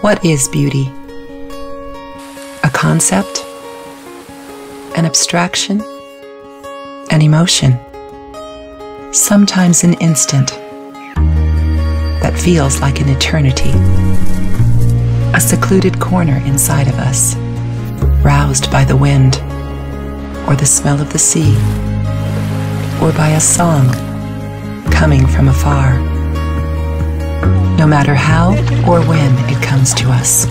What is beauty? A concept? An abstraction? An emotion? Sometimes an instant that feels like an eternity. A secluded corner inside of us, roused by the wind, or the smell of the sea, or by a song coming from afar. No matter how or when it comes to us,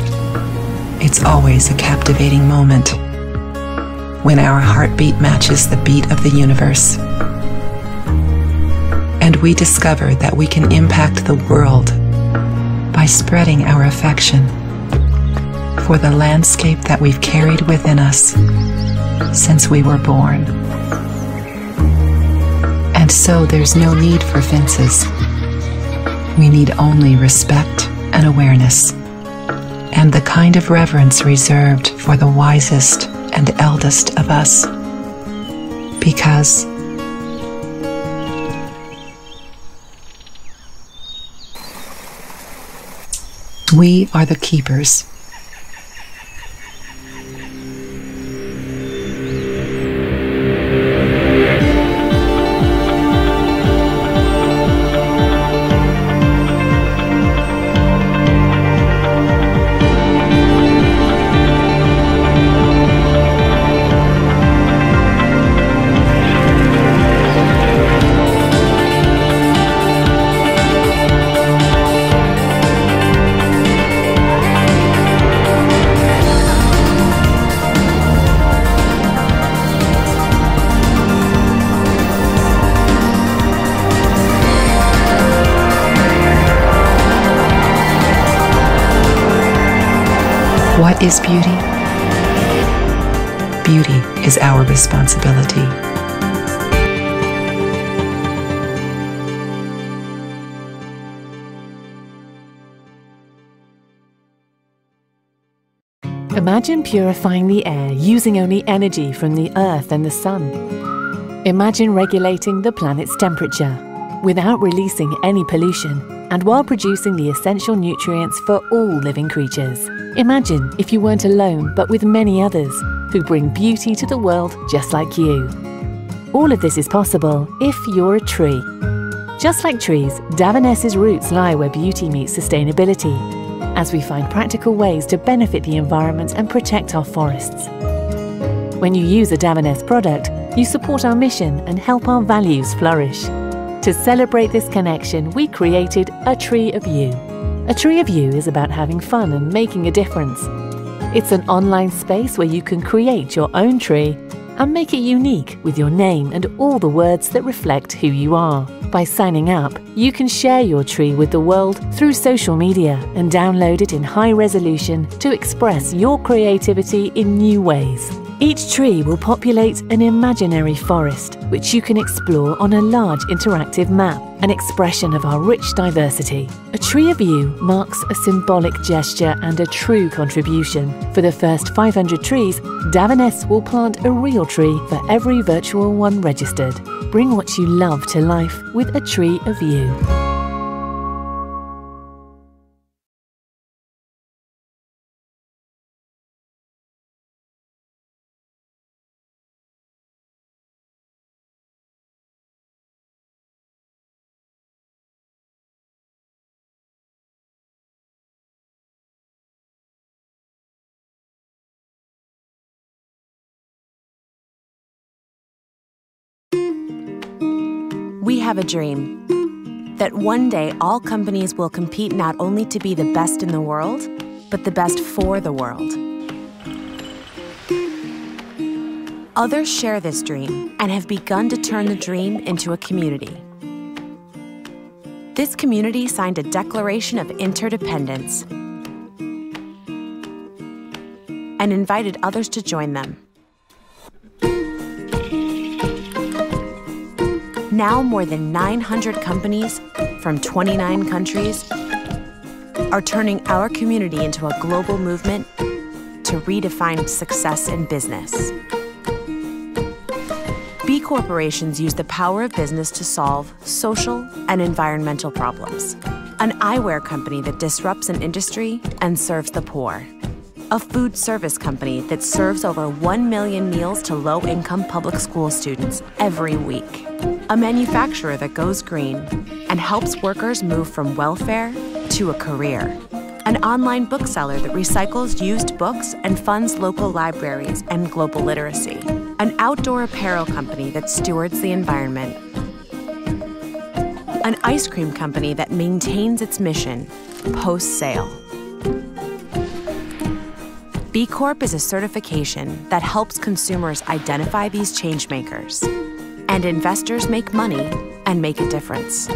it's always a captivating moment when our heartbeat matches the beat of the universe, and we discover that we can impact the world by spreading our affection for the landscape that we've carried within us since we were born. And so there's no need for fences. We need only respect and awareness, and the kind of reverence reserved for the wisest and eldest of us. Because we are the keepers. What is beauty? Beauty is our responsibility. Imagine purifying the air using only energy from the earth and the sun. Imagine regulating the planet's temperature without releasing any pollution and while producing the essential nutrients for all living creatures. Imagine if you weren't alone, but with many others who bring beauty to the world just like you. All of this is possible if you're a tree. Just like trees, Davoness's roots lie where beauty meets sustainability, as we find practical ways to benefit the environment and protect our forests. When you use a Davoness product, you support our mission and help our values flourish. To celebrate this connection, we created A Tree of You. A Tree of You is about having fun and making a difference. It's an online space where you can create your own tree and make it unique with your name and all the words that reflect who you are. By signing up, you can share your tree with the world through social media and download it in high resolution to express your creativity in new ways. Each tree will populate an imaginary forest, which you can explore on a large interactive map, an expression of our rich diversity. A Tree of You marks a symbolic gesture and a true contribution. For the first 500 trees, Davoness will plant a real tree for every virtual one registered. Bring what you love to life with A Tree of You. We have a dream that one day all companies will compete not only to be the best in the world, but the best for the world. Others share this dream and have begun to turn the dream into a community. This community signed a declaration of interdependence and invited others to join them. Now more than 900 companies from 29 countries are turning our community into a global movement to redefine success in business. B corporations use the power of business to solve social and environmental problems. an eyewear company that disrupts an industry and serves the poor, a food service company that serves over 1 million meals to low-income public school students every week, a manufacturer that goes green and helps workers move from welfare to a career, an online bookseller that recycles used books and funds local libraries and global literacy, an outdoor apparel company that stewards the environment, an ice cream company that maintains its mission post-sale. B Corp is a certification that helps consumers identify these changemakers, and investors make money and make a difference.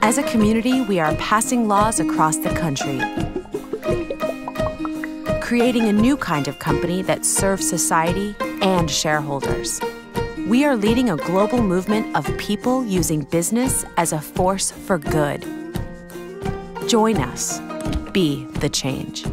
As a community, we are passing laws across the country, creating a new kind of company that serves society and shareholders. We are leading a global movement of people using business as a force for good. Join us. Be the change.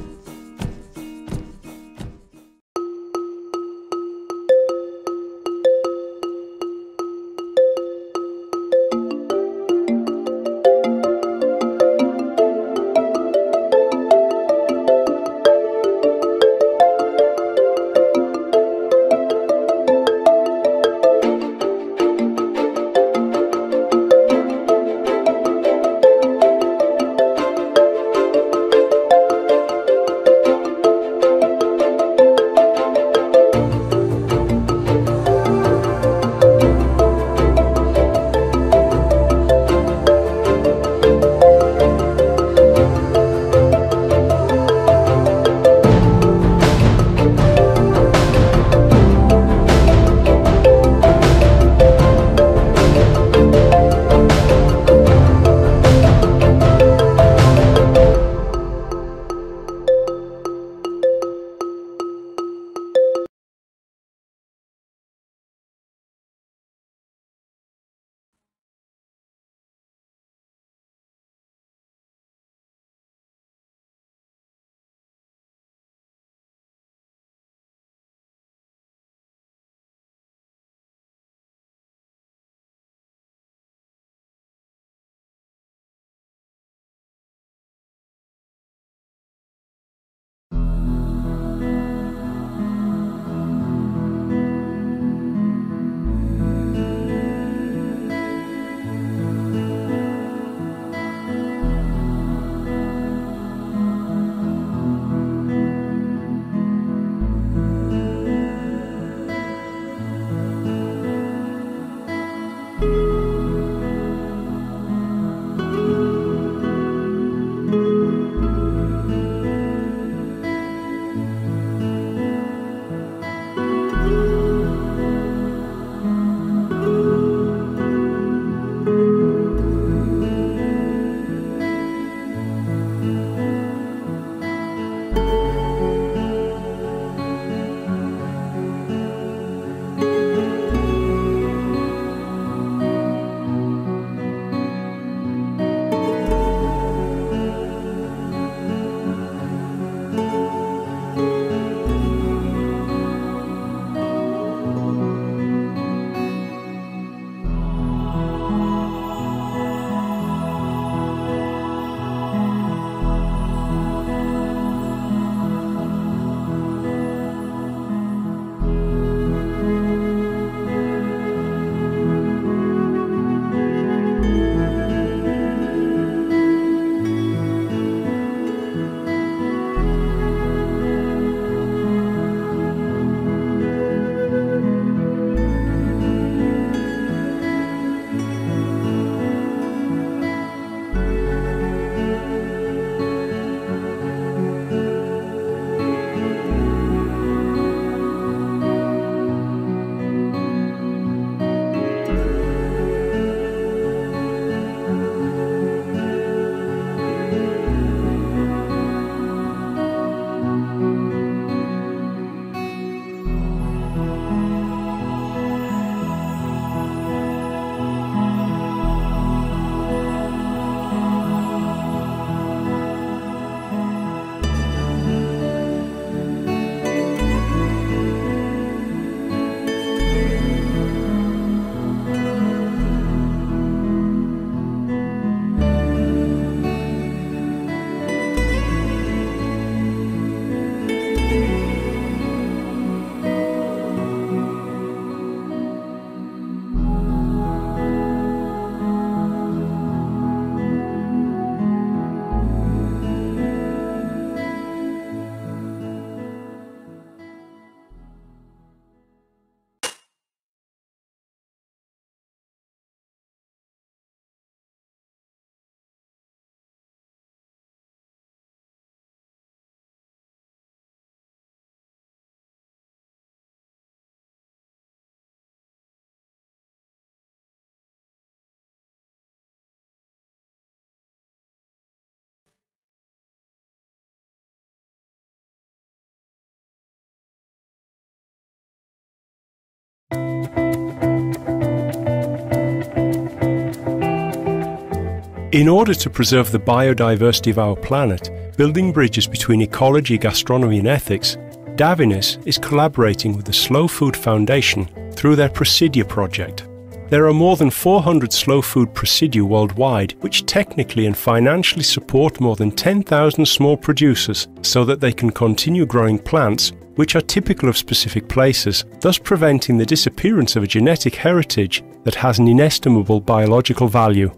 In order to preserve the biodiversity of our planet, building bridges between ecology, gastronomy and ethics, Davinis is collaborating with the Slow Food Foundation through their Presidia project. There are more than 400 slow food presidia worldwide, which technically and financially support more than 10,000 small producers so that they can continue growing plants which are typical of specific places, thus preventing the disappearance of a genetic heritage that has an inestimable biological value.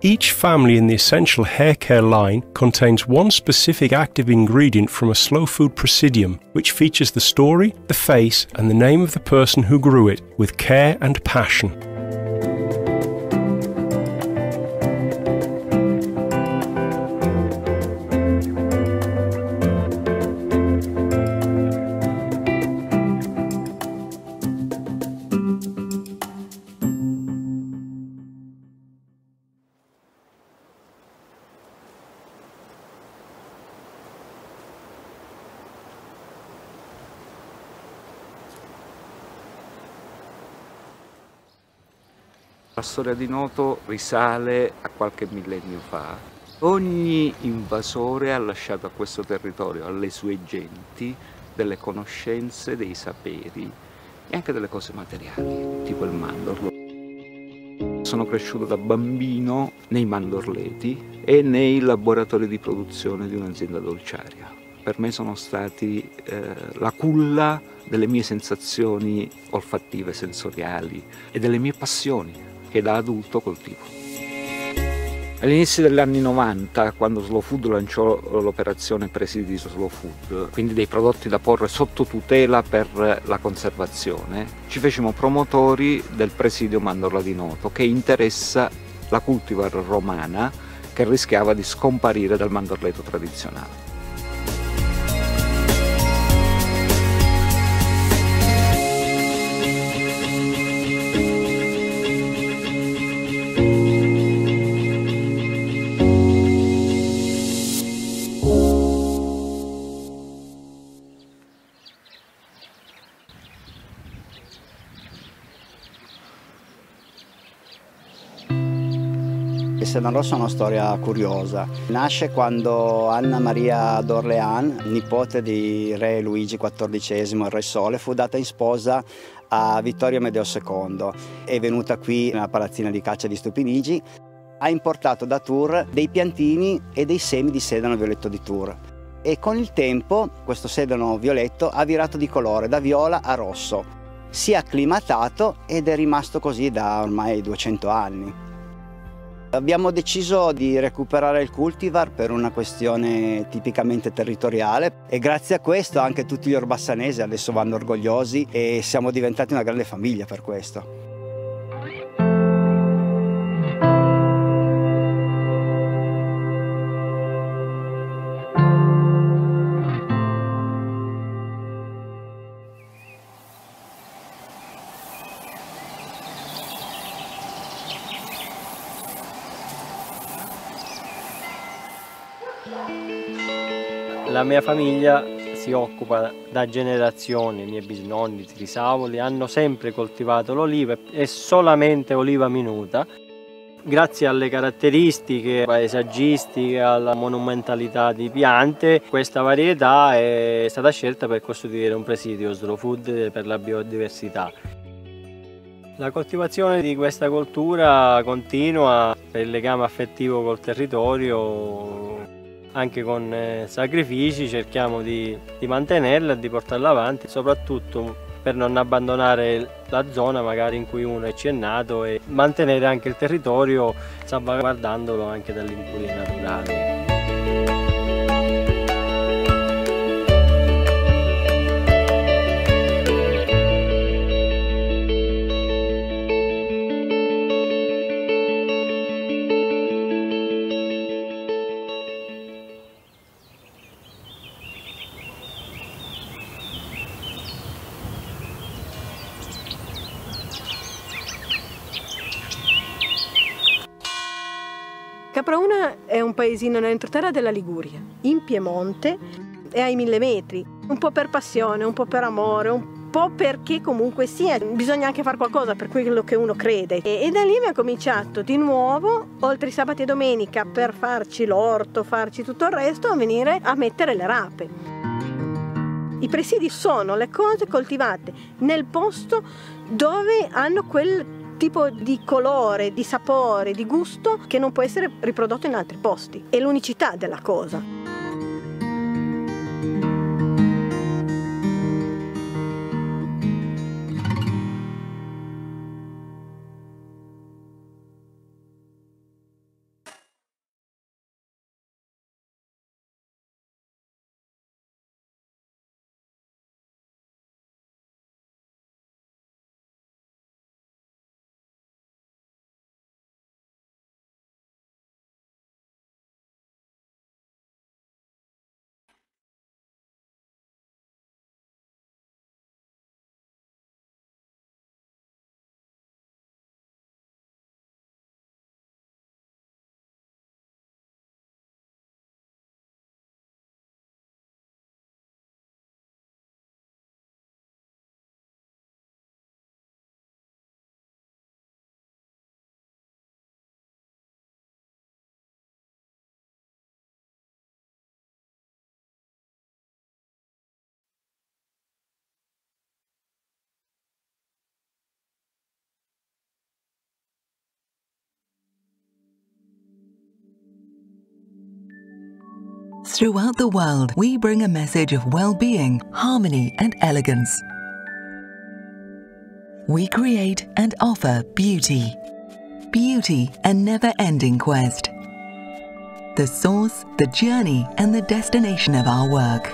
Each family in the essential hair care line contains one specific active ingredient from a slow food presidium, which features the story, the face and the name of the person who grew it with care and passion. La storia di Noto risale a qualche millennio fa. Ogni invasore ha lasciato a questo territorio, alle sue genti, delle conoscenze, dei saperi e anche delle cose materiali, tipo il mandorlo. Sono cresciuto da bambino nei mandorleti e nei laboratori di produzione di un'azienda dolciaria. Per me sono stati la culla delle mie sensazioni olfattive, sensoriali e delle mie passioni che da adulto coltivo. All'inizio degli anni 90, quando Slow Food lanciò l'operazione Presidi Slow Food, quindi dei prodotti da porre sotto tutela per la conservazione, ci fecimo promotori del presidio mandorla di Noto, che interessa la cultivar romana che rischiava di scomparire dal mandorleto tradizionale. Il Sedano Rosso è una storia curiosa. Nasce quando Anna Maria d'Orléans, nipote di re Luigi XIV, il Re Sole, fu data in sposa a Vittorio Amedeo II. È venuta qui nella palazzina di caccia di Stupinigi. Ha importato da Tours dei piantini e dei semi di sedano violetto di Tours. E con il tempo questo sedano violetto ha virato di colore, da viola a rosso. Si è acclimatato ed è rimasto così da ormai 200 anni. Abbiamo deciso di recuperare il cultivar per una questione tipicamente territoriale e grazie a questo anche tutti gli orbassanesi adesso vanno orgogliosi e siamo diventati una grande famiglia per questo. La mia famiglia si occupa da generazioni, i miei bisnonni, i trisavoli, hanno sempre coltivato l'oliva e solamente oliva minuta. Grazie alle caratteristiche paesaggistiche, alla monumentalità di piante, questa varietà è stata scelta per costituire un presidio slow food per la biodiversità. La coltivazione di questa coltura continua per il legame affettivo col territorio. Anche con sacrifici cerchiamo di mantenerla e di portarla avanti, soprattutto per non abbandonare la zona magari in cui uno ci è nato e mantenere anche il territorio salvaguardandolo anche dalle incurie naturali. Caprauna è un paesino nell'entroterra della Liguria, in Piemonte, e ai 1000 metri, un po' per passione, un po' per amore, un po' perché comunque sia, bisogna anche fare qualcosa per quello che uno crede. E da lì abbiamo cominciato di nuovo, oltre i sabati e domenica, per farci l'orto, farci tutto il resto, a venire a mettere le rape. I presidi sono le cose coltivate nel posto dove hanno quel tipo di colore, di sapore, di gusto che non può essere riprodotto in altri posti. È l'unicità della cosa. Throughout the world, we bring a message of well-being, harmony, and elegance. We create and offer beauty. Beauty, a never-ending quest. The source, the journey, and the destination of our work.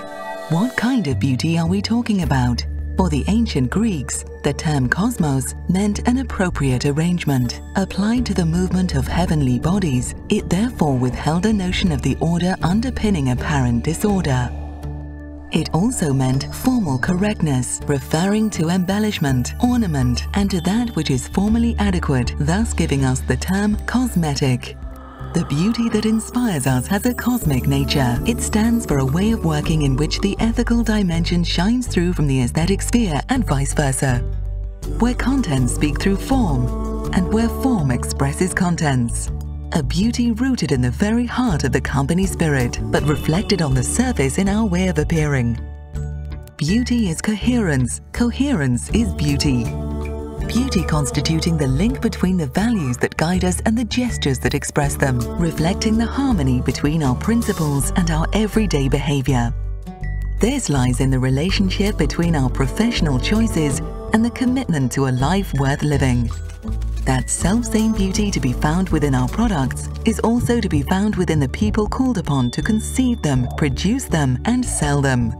What kind of beauty are we talking about? For the ancient Greeks, the term cosmos meant an appropriate arrangement. Applied to the movement of heavenly bodies, it therefore withheld a notion of the order underpinning apparent disorder. It also meant formal correctness, referring to embellishment, ornament, and to that which is formally adequate, thus giving us the term cosmetic. The beauty that inspires us has a cosmic nature. It stands for a way of working in which the ethical dimension shines through from the aesthetic sphere and vice versa. Where contents speak through form, and where form expresses contents. A beauty rooted in the very heart of the company spirit, but reflected on the surface in our way of appearing. Beauty is coherence. Coherence is beauty. Beauty constituting the link between the values that guide us and the gestures that express them, reflecting the harmony between our principles and our everyday behavior. This lies in the relationship between our professional choices and the commitment to a life worth living. That self-same beauty to be found within our products is also to be found within the people called upon to conceive them, produce them, and sell them.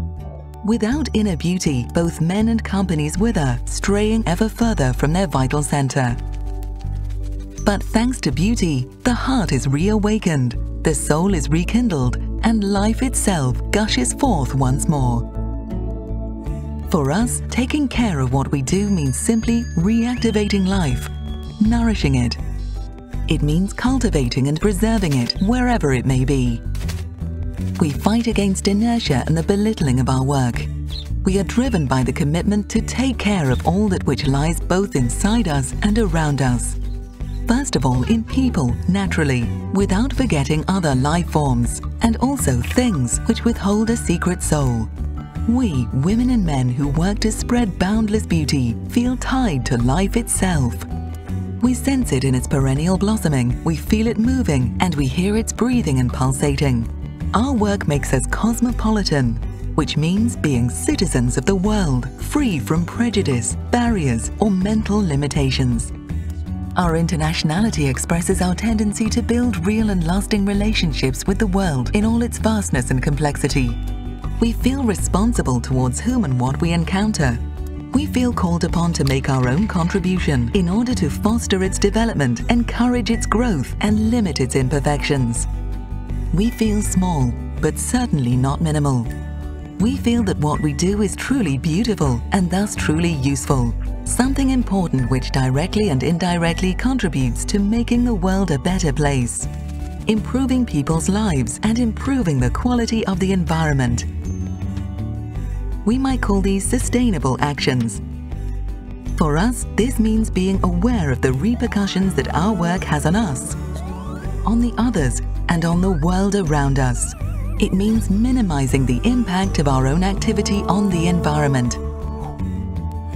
Without inner beauty, both men and companies wither, straying ever further from their vital center. But thanks to beauty, the heart is reawakened, the soul is rekindled, and life itself gushes forth once more. For us, taking care of what we do means simply reactivating life, nourishing it. It means cultivating and preserving it wherever it may be. We fight against inertia and the belittling of our work. We are driven by the commitment to take care of all that which lies both inside us and around us. First of all, in people, naturally, without forgetting other life forms, and also things which withhold a secret soul. We, women and men who work to spread boundless beauty, feel tied to life itself. We sense it in its perennial blossoming, we feel it moving, and we hear its breathing and pulsating. Our work makes us cosmopolitan, which means being citizens of the world, free from prejudice, barriers, or mental limitations. Our internationality expresses our tendency to build real and lasting relationships with the world in all its vastness and complexity. We feel responsible towards whom and what we encounter. We feel called upon to make our own contribution in order to foster its development, encourage its growth, and limit its imperfections. We feel small, but certainly not minimal. We feel that what we do is truly beautiful and thus truly useful. Something important which directly and indirectly contributes to making the world a better place, improving people's lives and improving the quality of the environment. We might call these sustainable actions. For us, this means being aware of the repercussions that our work has on us, on the others, and on the world around us. It means minimizing the impact of our own activity on the environment,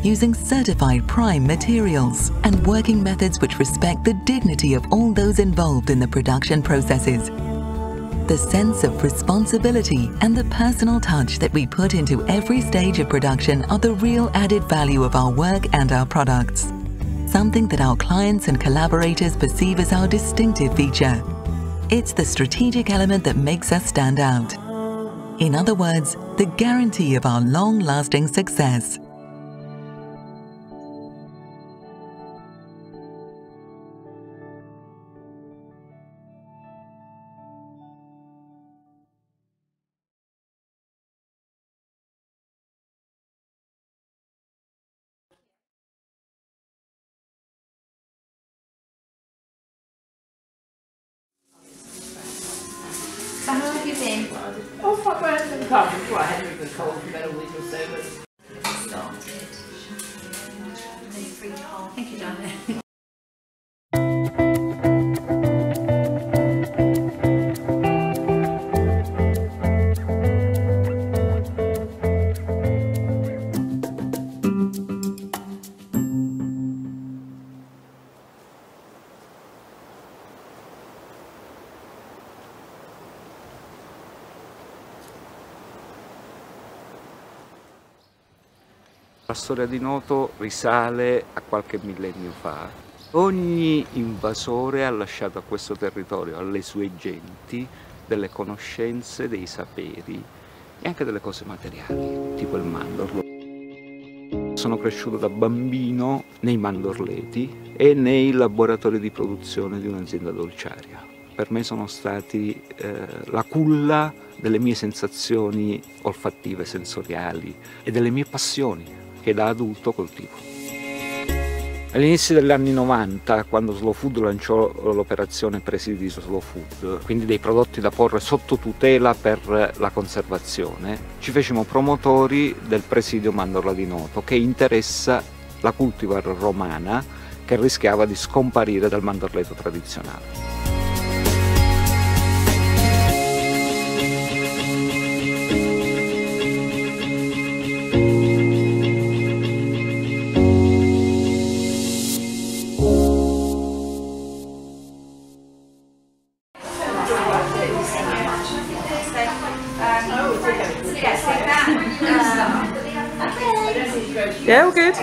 using certified prime materials and working methods which respect the dignity of all those involved in the production processes. The sense of responsibility and the personal touch that we put into every stage of production are the real added value of our work and our products. Something that our clients and collaborators perceive as our distinctive feature. It's the strategic element that makes us stand out. In other words, the guarantee of our long-lasting success. So how have you been? Oh, quite well. Well, I had a bit cold for about a week or so, but Started. Thank you, darling. La storia di Noto risale a qualche millennio fa. Ogni invasore ha lasciato a questo territorio, alle sue genti, delle conoscenze, dei saperi e anche delle cose materiali, tipo il mandorlo. Sono cresciuto da bambino nei mandorleti e nei laboratori di produzione di un'azienda dolciaria. Per me sono stati la culla delle mie sensazioni olfattive, sensoriali e delle mie passioni che da adulto coltivo. All'inizio degli anni 90, quando Slow Food lanciò l'operazione Presidi di Slow Food, quindi dei prodotti da porre sotto tutela per la conservazione, ci fecimo promotori del presidio mandorla di Noto, che interessa la cultivar romana che rischiava di scomparire dal mandorleto tradizionale. yeah, all good.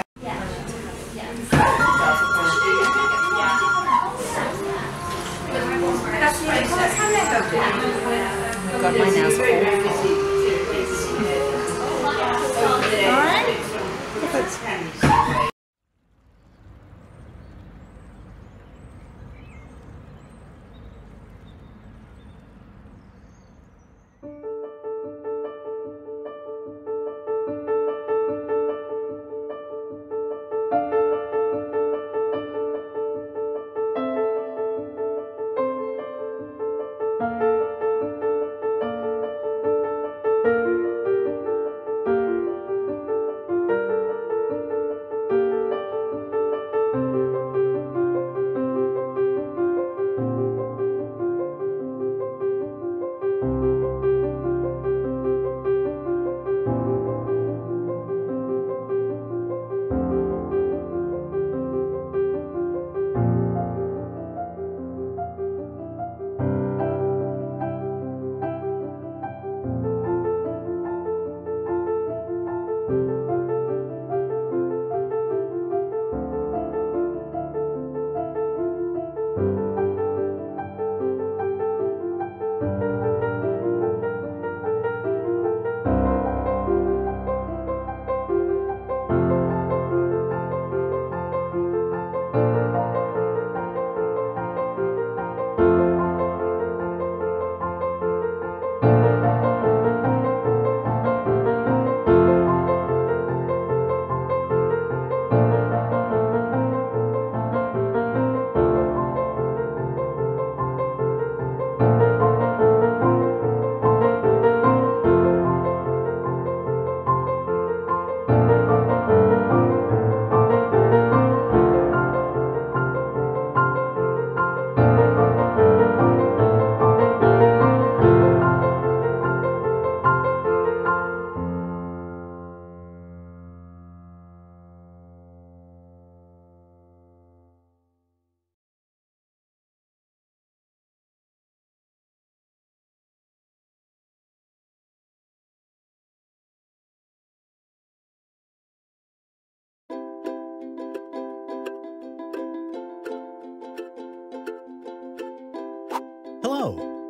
God, my nails are awful.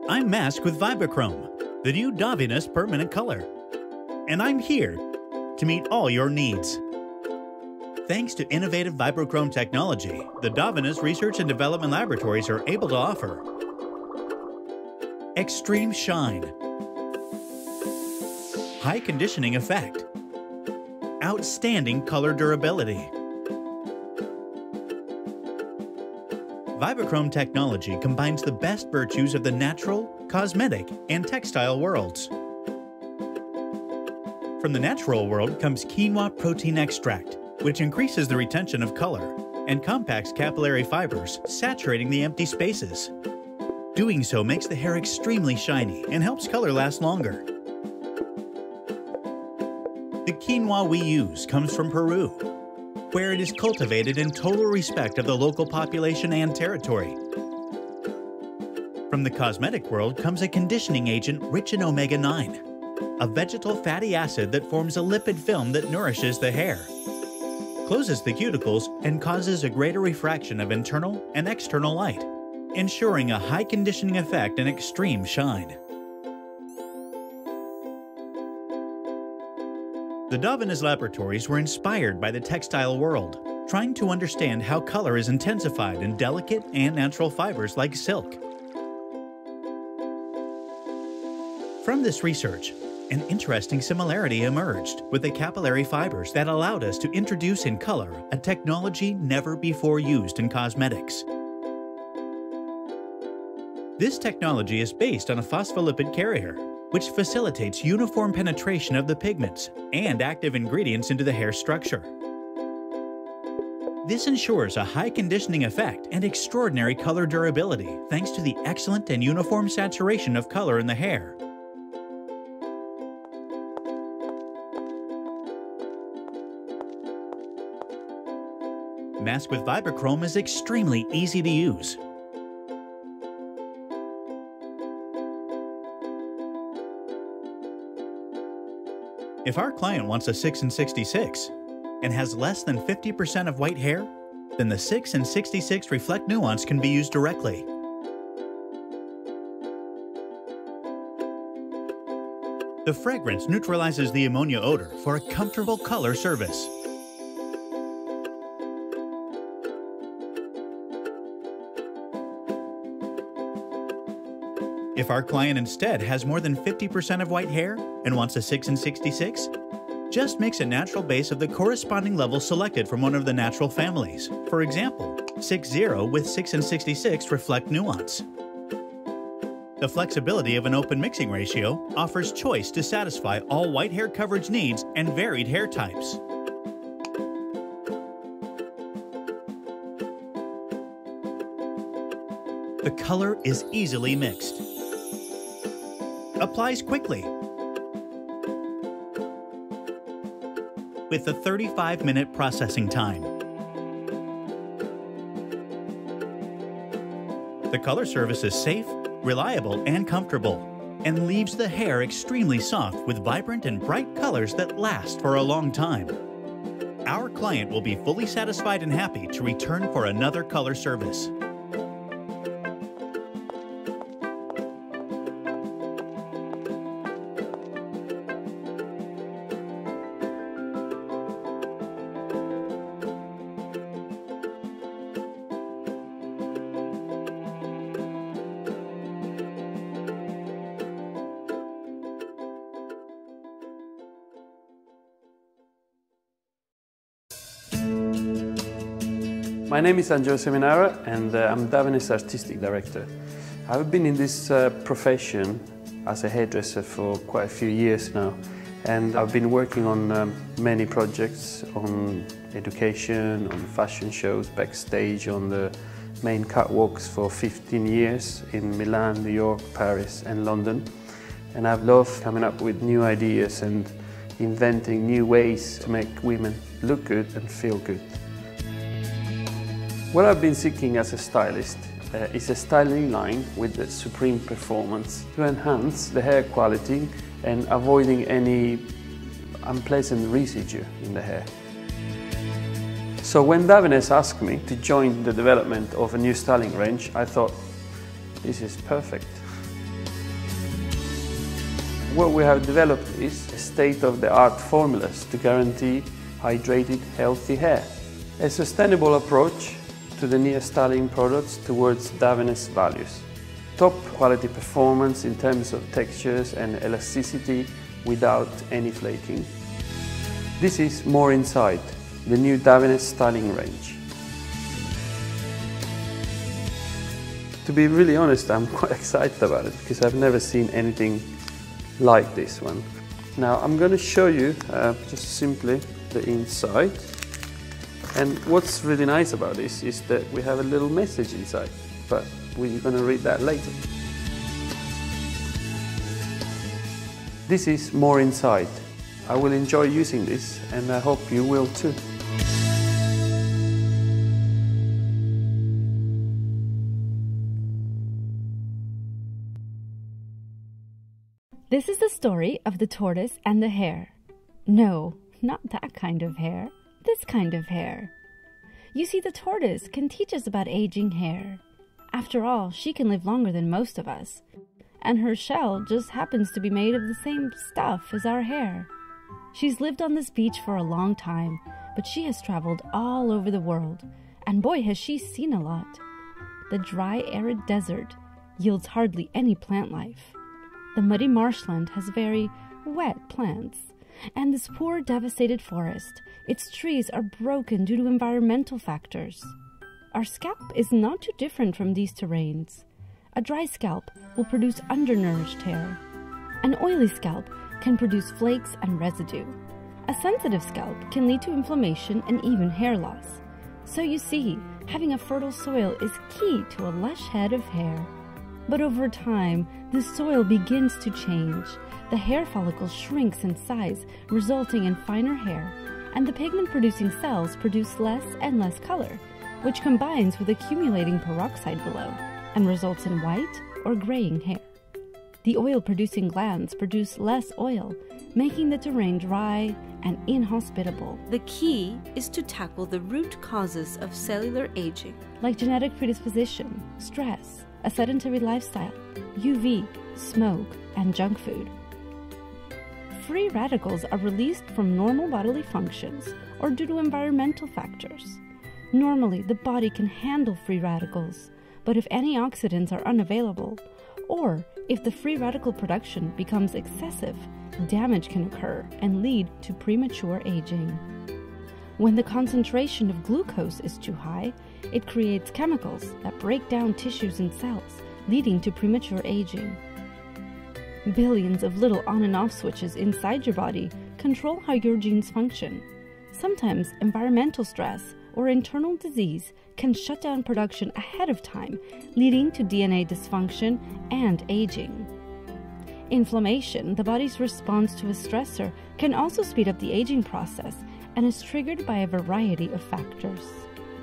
I'm masked with Vibachrome, the new Davinus permanent color. And I'm here to meet all your needs. Thanks to innovative Vibachrome technology, the Davinus Research and Development Laboratories are able to offer extreme shine, high conditioning effect, outstanding color durability. Vibachrome technology combines the best virtues of the natural, cosmetic, and textile worlds. From the natural world comes quinoa protein extract, which increases the retention of color and compacts capillary fibers, saturating the empty spaces. Doing so makes the hair extremely shiny and helps color last longer. The quinoa we use comes from Peru, where it is cultivated in total respect of the local population and territory. From the cosmetic world comes a conditioning agent rich in omega-9, a vegetal fatty acid that forms a lipid film that nourishes the hair, closes the cuticles, and causes a greater refraction of internal and external light, ensuring a high conditioning effect and extreme shine. The Davinus laboratories were inspired by the textile world, trying to understand how color is intensified in delicate and natural fibers like silk. From this research, an interesting similarity emerged with the capillary fibers that allowed us to introduce in color a technology never before used in cosmetics. This technology is based on a phospholipid carrier, which facilitates uniform penetration of the pigments and active ingredients into the hair structure. This ensures a high conditioning effect and extraordinary color durability thanks to the excellent and uniform saturation of color in the hair. Mask with Vibachrome is extremely easy to use. If our client wants a 6 and 66 and has less than 50% of white hair, then the 6 and 66 Reflect Nuance can be used directly. The fragrance neutralizes the ammonia odor for a comfortable color service. If our client instead has more than 50% of white hair and wants a 6 and 66, just mix a natural base of the corresponding level selected from one of the natural families. For example, 6-0 with 6 and 66 Reflect Nuance. The flexibility of an open mixing ratio offers choice to satisfy all white hair coverage needs and varied hair types. The color is easily mixed. Applies quickly with a 35-minute processing time. The color service is safe, reliable, and comfortable, and leaves the hair extremely soft with vibrant and bright colors that last for a long time. Our client will be fully satisfied and happy to return for another color service. My name is Angelo Seminara and I'm Davinus Artistic Director. I've been in this profession as a hairdresser for quite a few years now, and I've been working on many projects on education, on fashion shows, backstage, on the main catwalks for 15 years in Milan, New York, Paris and London. And I've loved coming up with new ideas and inventing new ways to make women look good and feel good. What I've been seeking as a stylist is a styling line with the supreme performance to enhance the hair quality and avoiding any unpleasant residue in the hair. So when Davinus asked me to join the development of a new styling range, I thought, this is perfect. What we have developed is state-of-the-art formulas to guarantee hydrated, healthy hair. A sustainable approach to the near-styling products towards Davines values. Top quality performance in terms of textures and elasticity without any flaking. This is More Inside, the new Davines styling range. To be really honest, I'm quite excited about it because I've never seen anything like this one. Now I'm going to show you just simply the inside. And what's really nice about this is that we have a little message inside, but we're going to read that later. This is More Inside. I will enjoy using this and I hope you will too. This is the story of the tortoise and the hare. No, not that kind of hare. This kind of hair. You see, the tortoise can teach us about aging hair. After all, she can live longer than most of us, and her shell just happens to be made of the same stuff as our hair. She's lived on this beach for a long time, but she has traveled all over the world, and boy has she seen a lot. The dry, arid desert yields hardly any plant life. The muddy marshland has very wet plants, and this poor, devastated forest, its trees are broken due to environmental factors. Our scalp is not too different from these terrains. A dry scalp will produce undernourished hair. An oily scalp can produce flakes and residue. A sensitive scalp can lead to inflammation and even hair loss. So you see, having a fertile soil is key to a lush head of hair. But over time, the soil begins to change. The hair follicle shrinks in size, resulting in finer hair, and the pigment-producing cells produce less and less color, which combines with accumulating peroxide below and results in white or graying hair. The oil-producing glands produce less oil, making the terrain dry and inhospitable. The key is to tackle the root causes of cellular aging, like genetic predisposition, stress, a sedentary lifestyle, UV, smoke, and junk food. Free radicals are released from normal bodily functions or due to environmental factors. Normally, the body can handle free radicals, but if antioxidants are unavailable, or if the free radical production becomes excessive, damage can occur and lead to premature aging. When the concentration of glucose is too high, it creates chemicals that break down tissues and cells, leading to premature aging. Billions of little on and off switches inside your body control how your genes function. Sometimes environmental stress or internal disease can shut down production ahead of time, leading to DNA dysfunction and aging. Inflammation, the body's response to a stressor, can also speed up the aging process and is triggered by a variety of factors.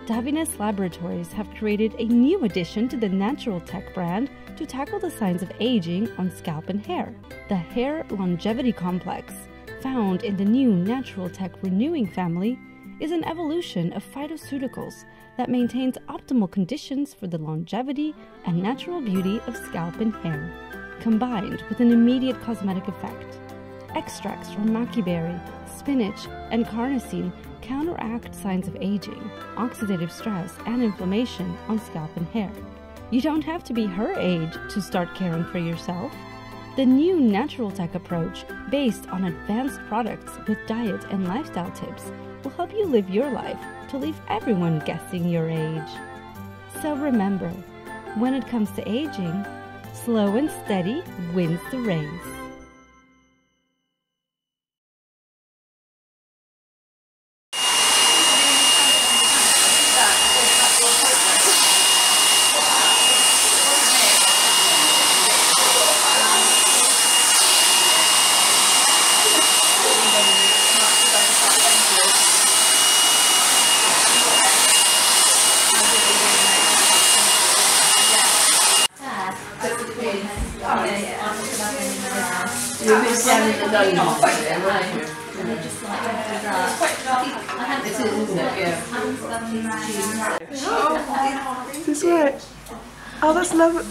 Davines Laboratories have created a new addition to the Natural Tech brand to tackle the signs of aging on scalp and hair. The Hair Longevity Complex, found in the new Natural Tech Renewing family, is an evolution of phytoceuticals that maintains optimal conditions for the longevity and natural beauty of scalp and hair, combined with an immediate cosmetic effect. Extracts from maki berry, spinach, and carnosine counteract signs of aging, oxidative stress, and inflammation on scalp and hair. You don't have to be her age to start caring for yourself. The new Natural Tech approach, based on advanced products with diet and lifestyle tips, will help you live your life to leave everyone guessing your age. So remember, when it comes to aging, slow and steady wins the race. You've been standing alone all day, haven't you? It is, isn't it? Yeah. Is this right? Oh, that's lovely.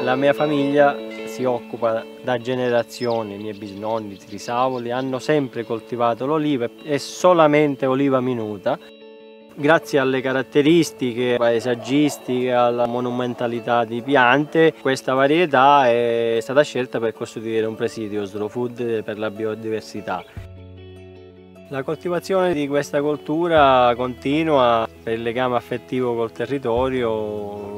La mia famiglia si occupa da generazioni, i miei bisnonni, i trisavoli hanno sempre coltivato l'oliva e solamente oliva minuta. Grazie alle caratteristiche paesaggistiche, alla monumentalità di piante, questa varietà è stata scelta per costituire un presidio slow food per la biodiversità. La coltivazione di questa coltura continua per il legame affettivo col territorio.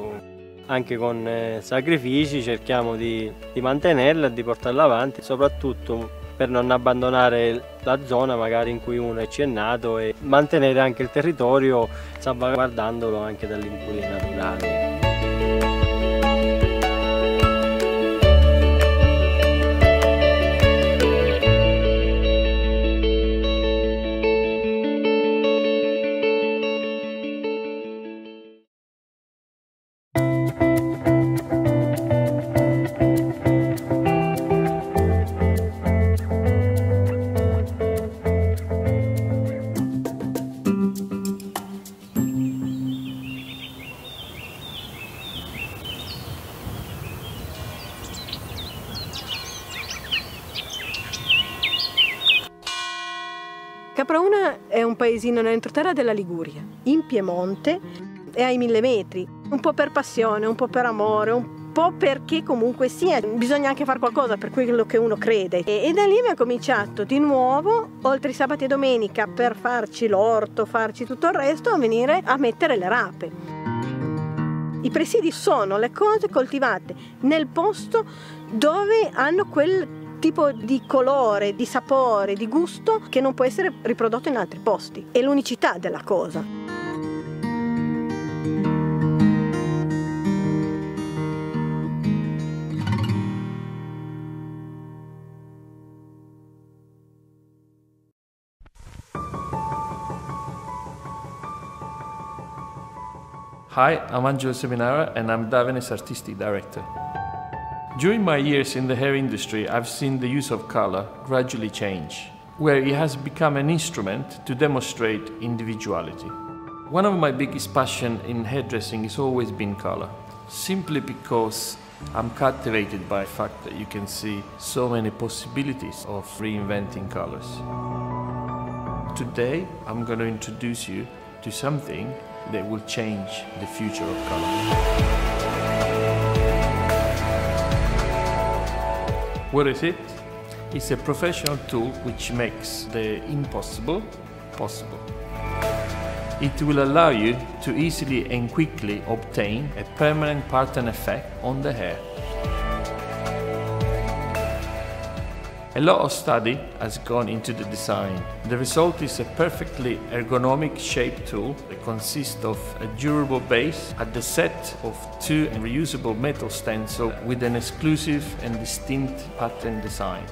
Anche con sacrifici cerchiamo di mantenerla e di portarla avanti, soprattutto per non abbandonare la zona magari in cui uno ci è nato e mantenere anche il territorio salvaguardandolo anche dalle incurie naturali. Caprauna è un paesino nell'entroterra della Liguria, in Piemonte, è ai 1000 metri, un po' per passione, un po' per amore, un po' perché comunque sia, bisogna anche fare qualcosa per quello che uno crede. E da lì mi ha cominciato di nuovo, oltre i sabati e domenica, per farci l'orto, farci tutto il resto, a venire a mettere le rape. I presidi sono le cose coltivate nel posto dove hanno quel tipo di colore, di sapore, di gusto che non può essere riprodotto in altri posti. È l'unicità della cosa. Hi, I'm Angelo Seminara and I'm Davine's Artistic Director. During my years in the hair industry, I've seen the use of color gradually change, where it has become an instrument to demonstrate individuality. One of my biggest passions in hairdressing has always been color, simply because I'm captivated by the fact that you can see so many possibilities of reinventing colors. Today, I'm going to introduce you to something that will change the future of color. What is it? It's a professional tool which makes the impossible possible. It will allow you to easily and quickly obtain a permanent pattern effect on the hair. A lot of study has gone into the design. The result is a perfectly ergonomic shaped tool that consists of a durable base at the set of two reusable metal stencils with an exclusive and distinct pattern design.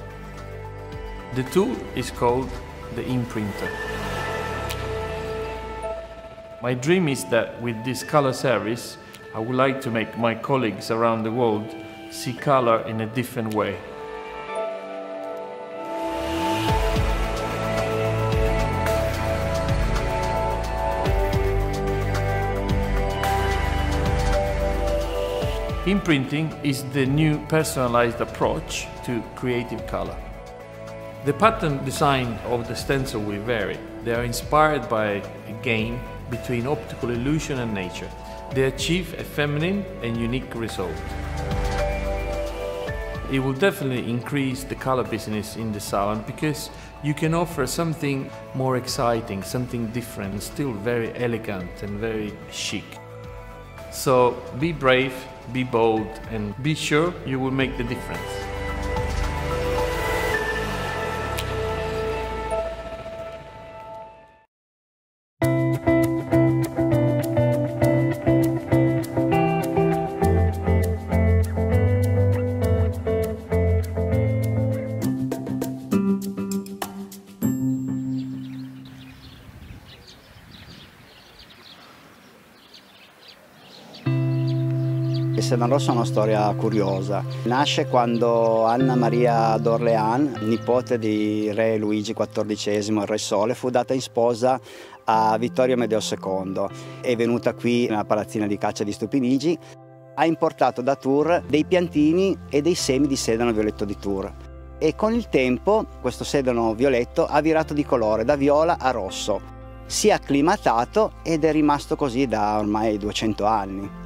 The tool is called the imprinter. My dream is that with this color service, I would like to make my colleagues around the world see color in a different way. Imprinting is the new personalized approach to creative color. The pattern design of the stencil will vary. They are inspired by a game between optical illusion and nature. They achieve a feminine and unique result. It will definitely increase the color business in the salon because you can offer something more exciting, something different, and still very elegant and very chic. So be brave, be bold, and be sure you will make the difference. Sedano Rosso è una storia curiosa. Nasce quando Anna Maria d'Orléans, nipote di re Luigi XIV, il Re Sole, fu data in sposa a Vittorio Amedeo II. È venuta qui nella palazzina di caccia di Stupinigi. Ha importato da Tours dei piantini e dei semi di sedano violetto di Tours. E con il tempo questo sedano violetto ha virato di colore, da viola a rosso. Si è acclimatato ed è rimasto così da ormai 200 anni.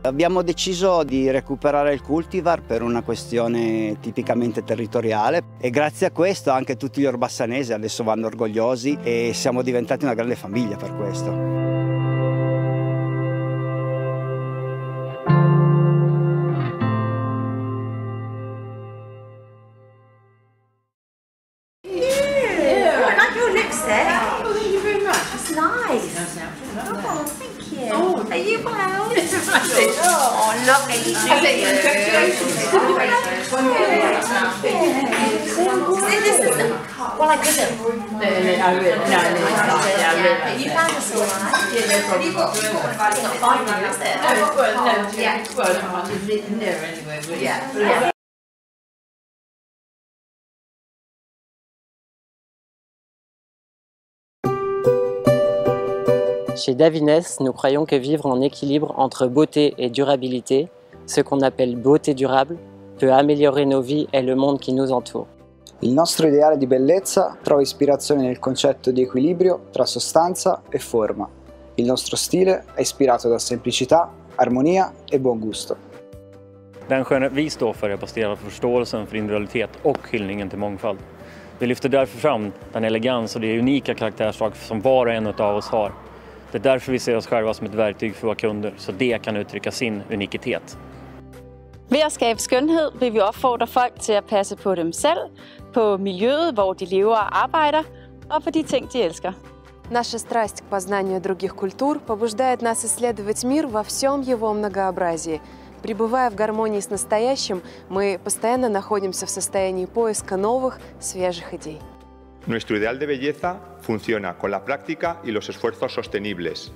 Abbiamo deciso di recuperare il cultivar per una questione tipicamente territoriale e grazie a questo anche tutti gli orbassanesi adesso vanno orgogliosi e siamo diventati una grande famiglia per questo. Are you well? Oh, lovely to see you. Well, I couldn't. You found us all right. Have you got it's not 5 years, is it? Yeah. Chez Davines, nous croyons que vivre en équilibre entre beauté et durabilité, ce qu'on appelle beauté durable, peut améliorer nos vies et le monde qui nous entoure. Il nostro ideale di bellezza trova ispirazione nel concetto di equilibrio tra sostanza e forma. Il nostro stile è ispirato da semplicità, armonia e buon gusto. Den skönhet vi står för är baserad på förståelsen för individualitet och hyllningen till mångfald. Vi lyfter därför fram den elegans och det unika karaktärsdrag som var och en av oss har. Det är därför vi ser oss själva som ett verktyg för våra kunder, så det kan uttrycka sin unikitet. Ved at skabe skønhed vil vi opfordre folk til at passe på dem selv, på miljøet, hvor de lever og arbejder, og på de ting, de elsker. Наша страсть к познанию других культур побуждает нас исследовать мир во всем его многообразии. Пребывая в гармонии с настоящим, мы постоянно находимся в состоянии поиска новых, свежих идей. Nuestro ideal de belleza funciona con la práctica y los esfuerzos sostenibles.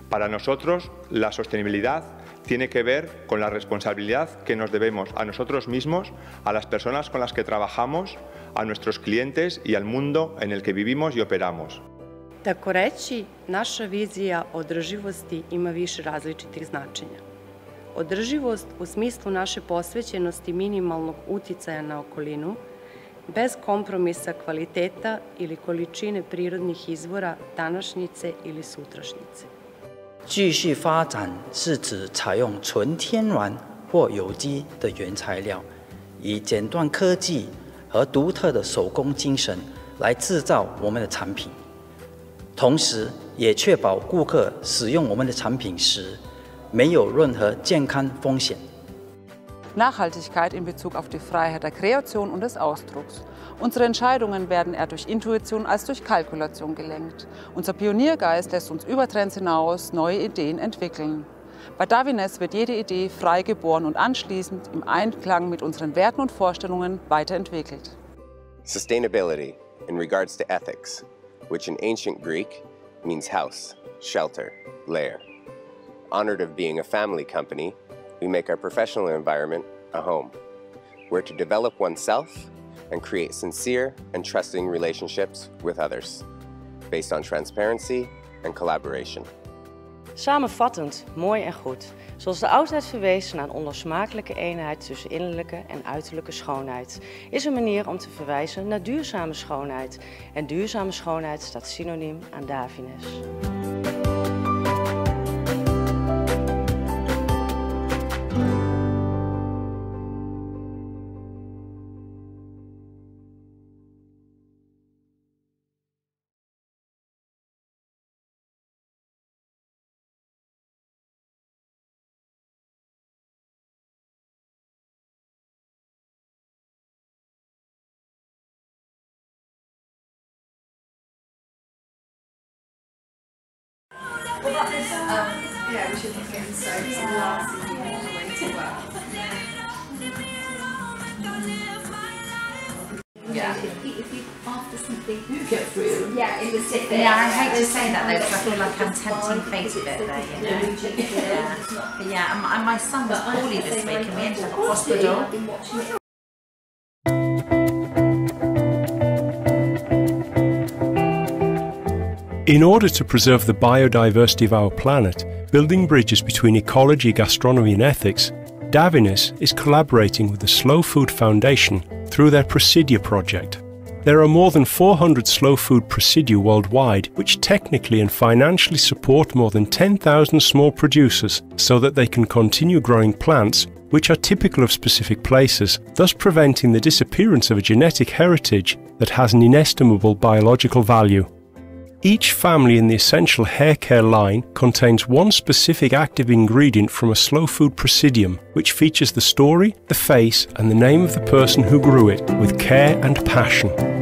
Para nosotros, la sostenibilidad tiene que ver con la responsabilidad que nos debemos a nosotros mismos, a las personas con las que trabajamos, a nuestros clientes y al mundo en el que vivimos y operamos. Tako reći, naša vizija održivosti ima više različitih značenja. Održivost u smislu naše posvećenosti minimalnog uticaja na okolinu, bez kompromisa kvaliteta ili količine prirodnih izvora današnjice ili sutrašnjice. 继续发展是指采用纯天然或有机的原材料，以简单科技和独特的手工精神来制造我们的产品，同时也确保顾客使用我们的产品时没有任何健康风险。 Nachhaltigkeit in Bezug auf die Freiheit der Kreation und des Ausdrucks. Unsere Entscheidungen werden eher durch Intuition als durch Kalkulation gelenkt. Unser Pioniergeist lässt uns über Trends hinaus neue Ideen entwickeln. Bei Davines wird jede Idee frei geboren und anschließend im Einklang mit unseren Werten und Vorstellungen weiterentwickelt. Sustainability in regards to ethics, which in ancient Greek means house, shelter, lair. Honored of being a family company, we make our professional environment a home, where to develop oneself and create sincere and trusting relationships with others, based on transparency and collaboration. Samenvattend, mooi en goed. Zoals de oudheid verwees naar een onlosmakelijke eenheid tussen innerlijke en uiterlijke schoonheid, is een manier om te verwijzen naar duurzame schoonheid. En duurzame schoonheid staat synoniem aan Davines. Well, that is, yeah, we should be getting soaps and glasses all the way to work. Yeah. If you after something, You get 3 of them. yeah, in the sit there. Yeah, I hate to say that though, because I feel like I'm tempting fate a bit there, you know. Yeah. But yeah, and my son was poorly this week and we ended up at hospital. In order to preserve the biodiversity of our planet, building bridges between ecology, gastronomy and ethics, Davinis is collaborating with the Slow Food Foundation through their Presidia project. There are more than 400 slow food presidia worldwide, which technically and financially support more than 10,000 small producers so that they can continue growing plants which are typical of specific places, thus preventing the disappearance of a genetic heritage that has an inestimable biological value. Each family in the essential hair care line contains one specific active ingredient from a slow food presidium, which features the story, the face and the name of the person who grew it with care and passion.